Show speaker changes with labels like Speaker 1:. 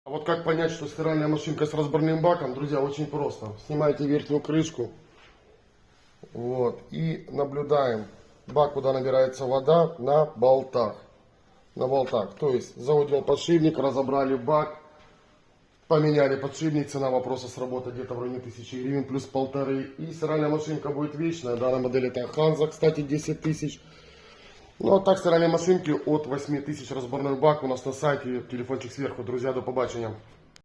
Speaker 1: А вот как понять, что стиральная машинка с разборным баком, друзья, очень просто. Снимаете верхнюю крышку. Вот. И наблюдаем бак, куда набирается вода, на болтах. На болтах. То есть заводил подшипник, разобрали бак, поменяли подшипник. Цена вопроса сработает где-то в районе 1000 гривен плюс 1500. И стиральная машинка будет вечная. Данная модель это Hansa, кстати, 10 тысяч. Ну а так стиральные машинки от 8000 разборной бак у нас на сайте. Телефончик сверху. Друзья, до побачення.